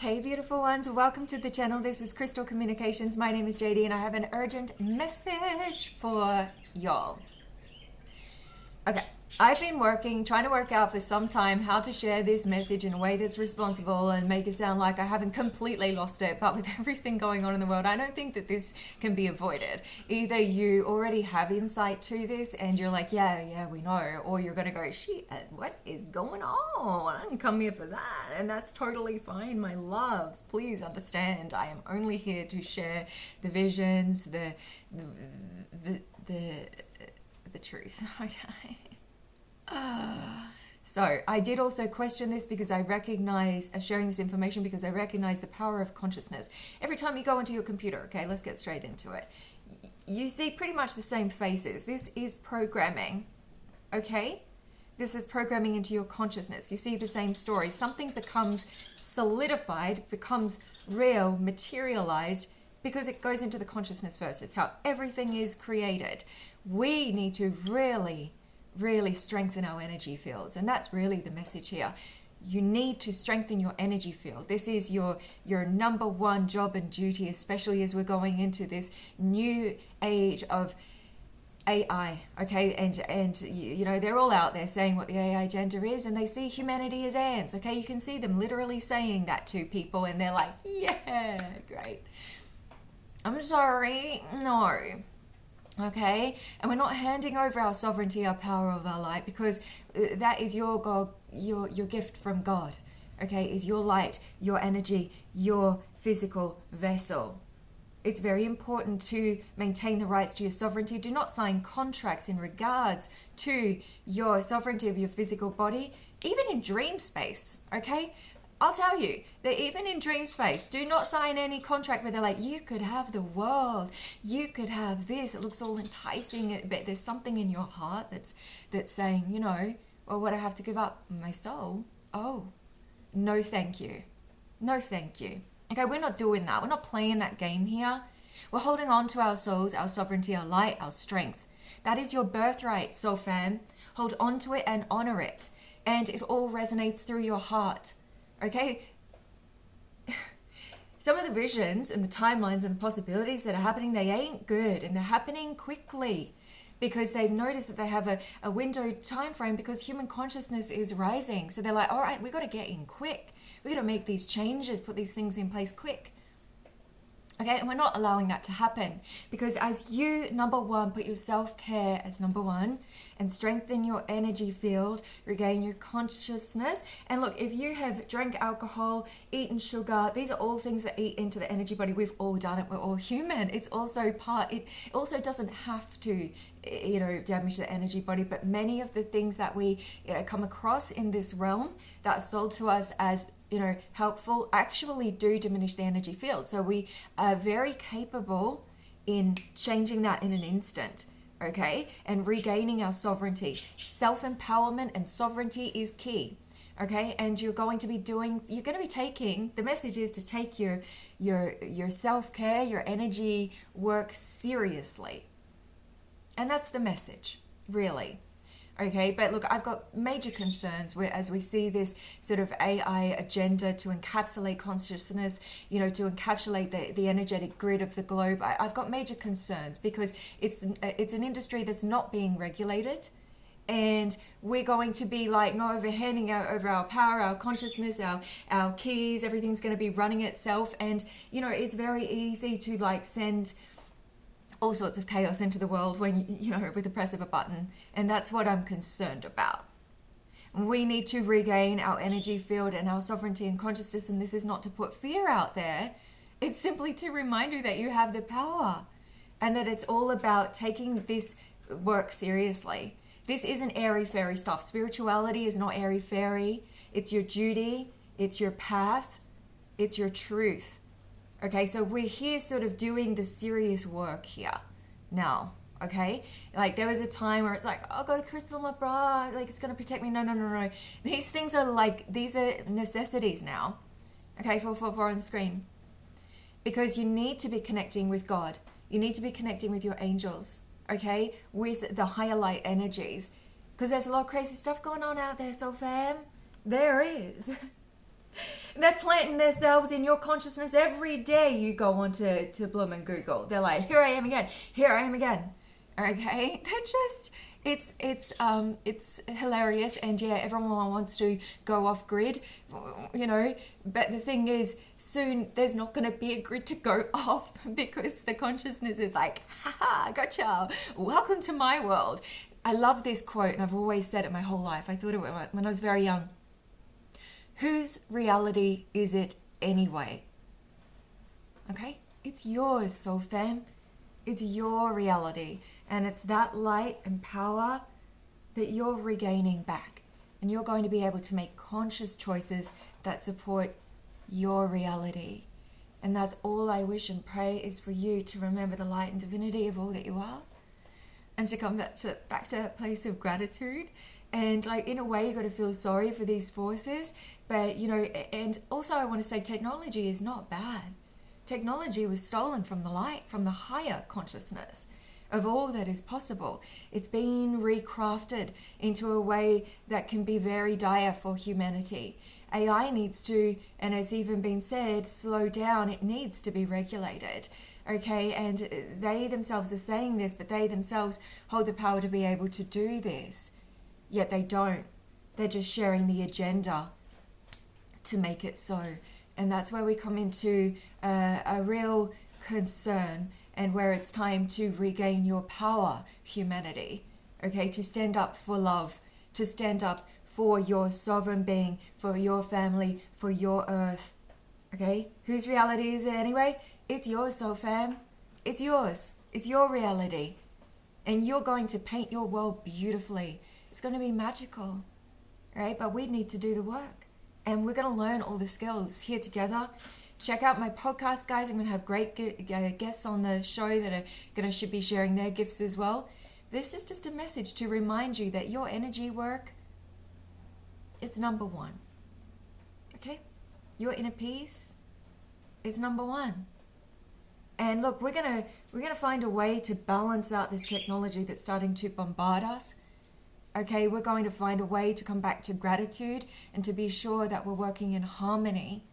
Hey beautiful ones, welcome to the channel. This is Crystal Communications. My name is Jadee and I have an urgent message for y'all. Okay, I've been trying to work out for some time how to share this message in a way that's responsible and make it sound like I haven't completely lost it, but with everything going on in the world, I don't think that this can be avoided. Either you already have insight to this and you're like, yeah, we know, or you're gonna go, shit, what is going on? I didn't come here for that, and that's totally fine, my loves. Please understand, I am only here to share the visions, the truth. Okay. So I did also question this because I recognize sharing this information because I recognize the power of consciousness. Every time you go into your computer, okay, let's get straight into it. You see pretty much the same faces. This is programming, okay? This is programming into your consciousness. You see the same story. Something becomes solidified, becomes real, materialized, because it goes into the consciousness first. It's how everything is created. We need to really strengthen our energy fields, and that's really the message here. You need to strengthen your energy field. This is your number one job and duty, especially as we're going into this new age of AI, okay? And you know, they're all out there saying what the AI agenda is, and they see humanity as ants, okay? You can see them literally saying that to people, and they're like, yeah, great. I'm sorry, no. Okay, and we're not handing over our sovereignty, our power of our light, because that is your God, your gift from God. Okay, is your light, your energy, your physical vessel. It's very important to maintain the rights to your sovereignty. Do not sign contracts in regards to your sovereignty of your physical body, even in dream space. Okay. I'll tell you that even in dream space, do not sign any contract where they're like, you could have the world, you could have this, it looks all enticing, but there's something in your heart that's saying, you know, well, what I have to give up? My soul? Oh, no thank you. No thank you. Okay, we're not doing that. We're not playing that game here. We're holding on to our souls, our sovereignty, our light, our strength. That is your birthright, soul fam. Hold on to it and honor it. And it all resonates through your heart. Okay, some of the visions and the timelines and the possibilities that are happening, they ain't good, and they're happening quickly because they've noticed that they have a window time frame because human consciousness is rising. So they're like, all right, we got to get in quick. We got to make these changes, put these things in place quick. Okay, and we're not allowing that to happen because as you, number one, put your self-care as number one and strengthen your energy field, regain your consciousness. And look, if you have drank alcohol, eaten sugar, these are all things that eat into the energy body. We've all done it. We're all human. It's also it also doesn't have to, you know, damage the energy body, but many of the things that we come across in this realm that are sold to us as, you know, helpful actually do diminish the energy field. So we are very capable in changing that in an instant, okay? And regaining our sovereignty. Self-empowerment and sovereignty is key, okay? And you're going to be taking, the message is to take your self-care, your energy work seriously. And that's the message, really. Okay, but look, I've got major concerns as we see this sort of AI agenda to encapsulate consciousness, you know, to encapsulate the energetic grid of the globe. I've got major concerns because it's an industry that's not being regulated. And we're going to be like, no, handing over our power, our consciousness, our keys, everything's going to be running itself. And, you know, it's very easy to like send all sorts of chaos into the world when, you know, with the press of a button. And that's what I'm concerned about. We need to regain our energy field and our sovereignty and consciousness. And this is not to put fear out there. It's simply to remind you that you have the power and that it's all about taking this work seriously. This isn't airy-fairy stuff. Spirituality is not airy-fairy. It's your duty. It's your path. It's your truth. Okay, so we're here sort of doing the serious work here now, okay? Like there was a time where it's like, oh, go to crystal, my bra, like it's going to protect me. No. These things are like, these are necessities now, okay, for on the screen. Because you need to be connecting with God. You need to be connecting with your angels, okay? With the higher light energies. Because there's a lot of crazy stuff going on out there, so fam. There is. They're planting themselves in your consciousness every day. You go onto Bloom and Google. They're like, here I am again. Here I am again. Okay, they're just it's hilarious, and yeah, everyone wants to go off grid, you know. But the thing is, soon there's not going to be a grid to go off because the consciousness is like, haha, gotcha. Welcome to my world. I love this quote, and I've always said it my whole life. I thought of it when I was very young. Whose reality is it anyway? Okay? It's yours, soul fam. It's your reality. And it's that light and power that you're regaining back. And you're going to be able to make conscious choices that support your reality. And that's all I wish and pray is for you to remember the light and divinity of all that you are. And to come back to a place of gratitude. And like, in a way, you got to feel sorry for these forces. But, you know, and also I want to say technology is not bad. Technology was stolen from the light, from the higher consciousness of all that is possible. It's been recrafted into a way that can be very dire for humanity. AI needs to, and it's even been said, slow down. It needs to be regulated. Okay, and they themselves are saying this, but they themselves hold the power to be able to do this. Yet they don't. They're just sharing the agenda to make it so. And that's where we come into a real concern, and where it's time to regain your power, humanity. Okay, to stand up for love, to stand up for your sovereign being, for your family, for your earth. Okay, whose reality is it anyway? It's yours, soul fam. It's yours. It's your reality. And you're going to paint your world beautifully. It's going to be magical, right? But we need to do the work. And we're going to learn all the skills here together. Check out my podcast, guys. I'm going to have great guests on the show that should be sharing their gifts as well. This is just a message to remind you that your energy work is number one. Okay? Your inner peace is number one. And look, we're gonna find a way to balance out this technology that's starting to bombard us. Okay, we're going to find a way to come back to gratitude and to be sure that we're working in harmony.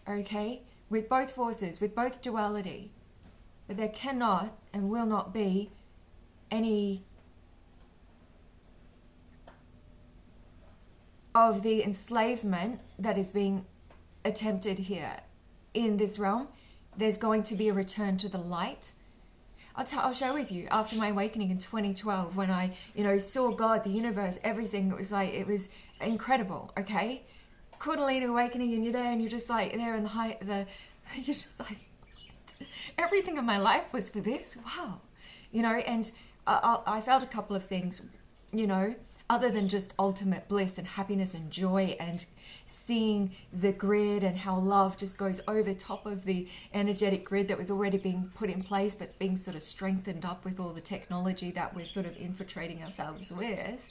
Okay, with both forces, with both duality. But there cannot and will not be any of the enslavement that is being attempted here in this realm. There's going to be a return to the light. I'll share with you, after my awakening in 2012, when I, saw God, the universe, everything, it was incredible, okay? Kundalini awakening, and you're there, and you're just like, there in you're just like, what? Everything in my life was for this? Wow. And I felt a couple of things, other than just ultimate bliss and happiness and joy and seeing the grid and how love just goes over top of the energetic grid that was already being put in place, but it's being sort of strengthened up with all the technology that we're sort of infiltrating ourselves with.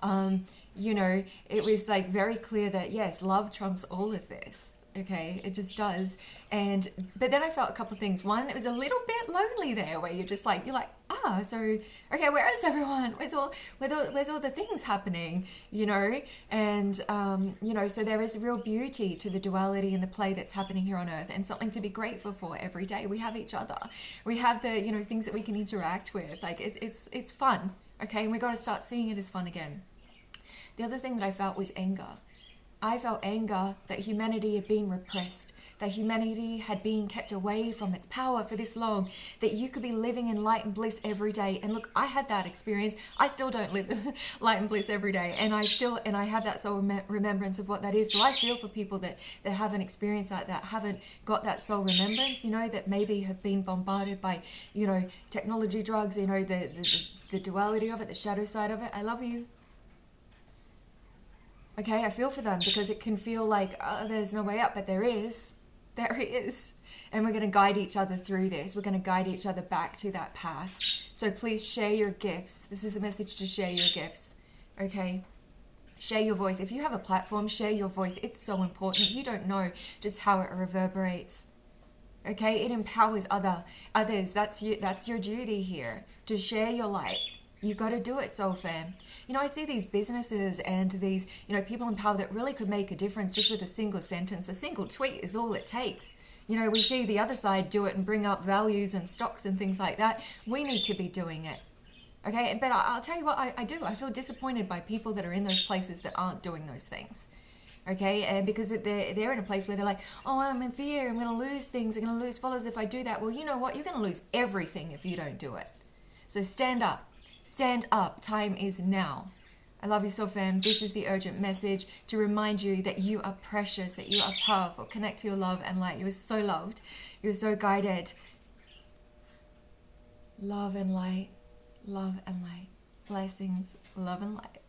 It was like very clear that yes, love trumps all of this. Okay, it just does. But then I felt a couple of things. One, it was a little bit lonely there, where you're like, so okay, where is everyone? Where's all the things happening? So there is real beauty to the duality and the play that's happening here on Earth, and something to be grateful for every day. We have each other. We have the things that we can interact with. Like it's fun. Okay, and we got to start seeing it as fun again. The other thing that I felt was anger. I felt anger that humanity had been repressed, that humanity had been kept away from its power for this long, that you could be living in light and bliss every day. And look, I had that experience. I still don't live light and bliss every day. And I have that soul remembrance of what that is. So I feel for people that haven't experienced that haven't got that soul remembrance, that maybe have been bombarded by, technology, drugs, the duality of it, the shadow side of it. I love you. Okay, I feel for them, because it can feel like, there's no way up, but there is. There is. And we're going to guide each other through this. We're going to guide each other back to that path. So please share your gifts. This is a message to share your gifts. Okay? Share your voice. If you have a platform, share your voice. It's so important. You don't know just how it reverberates. Okay? It empowers others. That's your duty here. To share your light. You got to do it, soul fam. You know, I see these businesses and these, you know, people in power that really could make a difference just with a single sentence. A single tweet is all it takes. You know, we see the other side do it and bring up values and stocks and things like that. We need to be doing it. Okay, but I'll tell you what I do. I feel disappointed by people that are in those places that aren't doing those things. Okay, and because they're in a place where they're like, oh, I'm in fear, I'm going to lose things, I'm going to lose followers if I do that. Well, you know what? You're going to lose everything if you don't do it. So stand up. Stand up. Time is now. I love you so, fam. This is the urgent message to remind you that you are precious, that you are powerful. Connect to your love and light. You are so loved. You are so guided. Love and light. Love and light. Blessings. Love and light.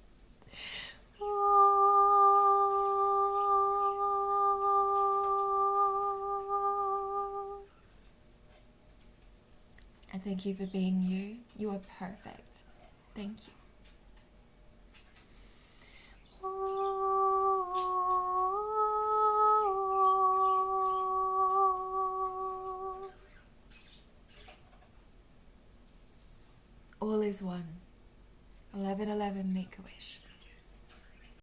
And thank you for being you. You are perfect. Thank you. All is one. 1111, make a wish.